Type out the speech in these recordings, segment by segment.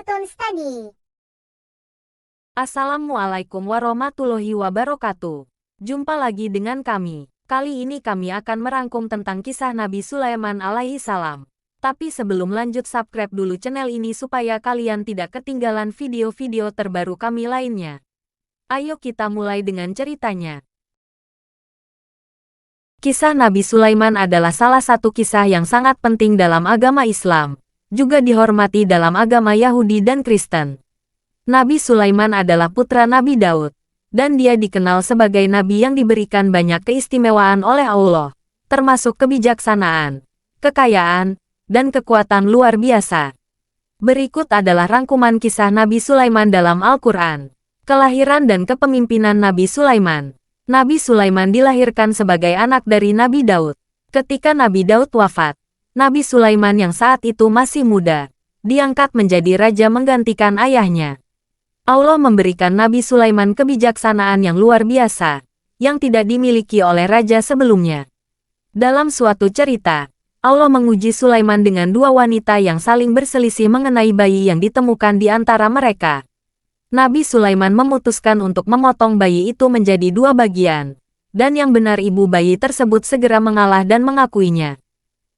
Cartoon Study. Assalamualaikum warahmatullahi wabarakatuh. Jumpa lagi dengan kami. Kali ini kami akan merangkum tentang kisah Nabi Sulaiman alaihi salam. Tapi sebelum lanjut, subscribe dulu channel ini supaya kalian tidak ketinggalan video-video terbaru kami lainnya. Ayo kita mulai dengan ceritanya. Kisah Nabi Sulaiman adalah salah satu kisah yang sangat penting dalam agama Islam, juga dihormati dalam agama Yahudi dan Kristen. Nabi Sulaiman adalah putra Nabi Daud, dan dia dikenal sebagai nabi yang diberikan banyak keistimewaan oleh Allah, termasuk kebijaksanaan, kekayaan, dan kekuatan luar biasa. Berikut adalah rangkuman kisah Nabi Sulaiman dalam Al-Quran. Kelahiran dan kepemimpinan Nabi Sulaiman. Nabi Sulaiman dilahirkan sebagai anak dari Nabi Daud. Ketika Nabi Daud wafat, Nabi Sulaiman yang saat itu masih muda, diangkat menjadi raja menggantikan ayahnya. Allah memberikan Nabi Sulaiman kebijaksanaan yang luar biasa, yang tidak dimiliki oleh raja sebelumnya. Dalam suatu cerita, Allah menguji Sulaiman dengan dua wanita yang saling berselisih mengenai bayi yang ditemukan di antara mereka. Nabi Sulaiman memutuskan untuk memotong bayi itu menjadi dua bagian, dan yang benar ibu bayi tersebut segera mengalah dan mengakuinya.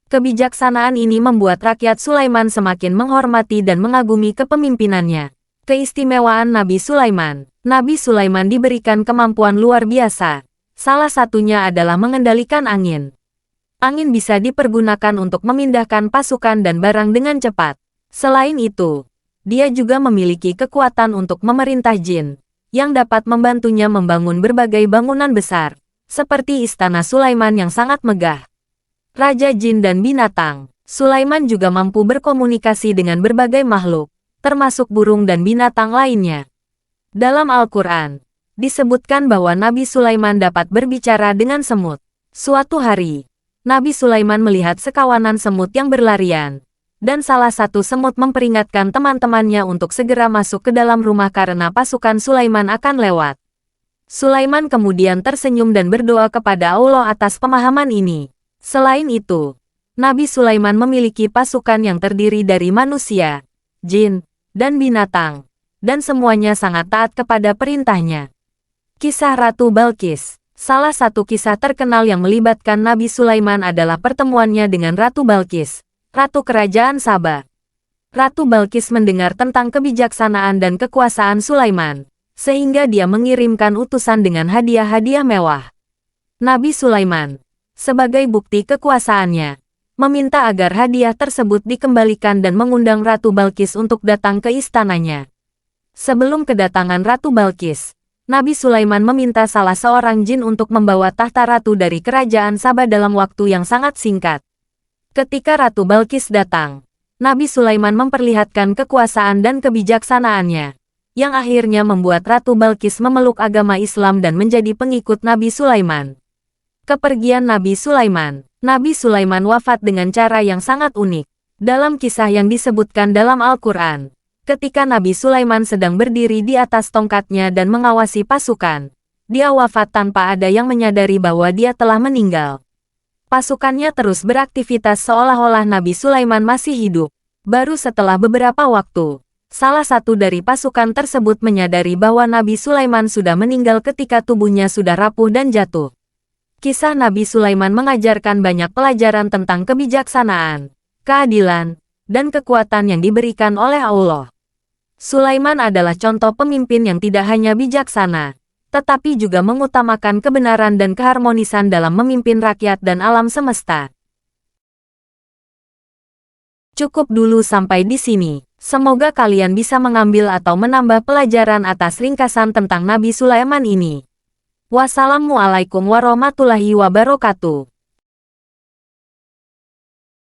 Kebijaksanaan ini membuat rakyat Sulaiman semakin menghormati dan mengagumi kepemimpinannya. Keistimewaan Nabi Sulaiman. Nabi Sulaiman diberikan kemampuan luar biasa. Salah satunya adalah mengendalikan angin. Angin bisa dipergunakan untuk memindahkan pasukan dan barang dengan cepat. Selain itu, dia juga memiliki kekuatan untuk memerintah jin, yang dapat membantunya membangun berbagai bangunan besar, seperti Istana Sulaiman yang sangat megah. Raja Jin dan Binatang. Sulaiman juga mampu berkomunikasi dengan berbagai makhluk, termasuk burung dan binatang lainnya. Dalam Al-Quran, disebutkan bahwa Nabi Sulaiman dapat berbicara dengan semut. Suatu hari, Nabi Sulaiman melihat sekawanan semut yang berlarian, dan salah satu semut memperingatkan teman-temannya untuk segera masuk ke dalam rumah karena pasukan Sulaiman akan lewat. Sulaiman kemudian tersenyum dan berdoa kepada Allah atas pemahaman ini. Selain itu, Nabi Sulaiman memiliki pasukan yang terdiri dari manusia, jin, dan binatang, dan semuanya sangat taat kepada perintahnya. Kisah Ratu Balqis. Salah satu kisah terkenal yang melibatkan Nabi Sulaiman adalah pertemuannya dengan Ratu Balqis, Ratu Kerajaan Saba. Ratu Balqis mendengar tentang kebijaksanaan dan kekuasaan Sulaiman, sehingga dia mengirimkan utusan dengan hadiah-hadiah mewah. Nabi Sulaiman, sebagai bukti kekuasaannya, meminta agar hadiah tersebut dikembalikan dan mengundang Ratu Balqis untuk datang ke istananya. Sebelum kedatangan Ratu Balqis, Nabi Sulaiman meminta salah seorang jin untuk membawa tahta ratu dari kerajaan Saba dalam waktu yang sangat singkat. Ketika Ratu Balqis datang, Nabi Sulaiman memperlihatkan kekuasaan dan kebijaksanaannya, yang akhirnya membuat Ratu Balqis memeluk agama Islam dan menjadi pengikut Nabi Sulaiman. Kepergian Nabi Sulaiman. Nabi Sulaiman wafat dengan cara yang sangat unik. Dalam kisah yang disebutkan dalam Al-Quran, ketika Nabi Sulaiman sedang berdiri di atas tongkatnya dan mengawasi pasukan, dia wafat tanpa ada yang menyadari bahwa dia telah meninggal. Pasukannya terus beraktivitas seolah-olah Nabi Sulaiman masih hidup. Baru setelah beberapa waktu, salah satu dari pasukan tersebut menyadari bahwa Nabi Sulaiman sudah meninggal ketika tubuhnya sudah rapuh dan jatuh. Kisah Nabi Sulaiman mengajarkan banyak pelajaran tentang kebijaksanaan, keadilan, dan kekuatan yang diberikan oleh Allah. Sulaiman adalah contoh pemimpin yang tidak hanya bijaksana, tetapi juga mengutamakan kebenaran dan keharmonisan dalam memimpin rakyat dan alam semesta. Cukup dulu sampai di sini. Semoga kalian bisa mengambil atau menambah pelajaran atas ringkasan tentang Nabi Sulaiman ini. Wassalamualaikum warahmatullahi wabarakatuh.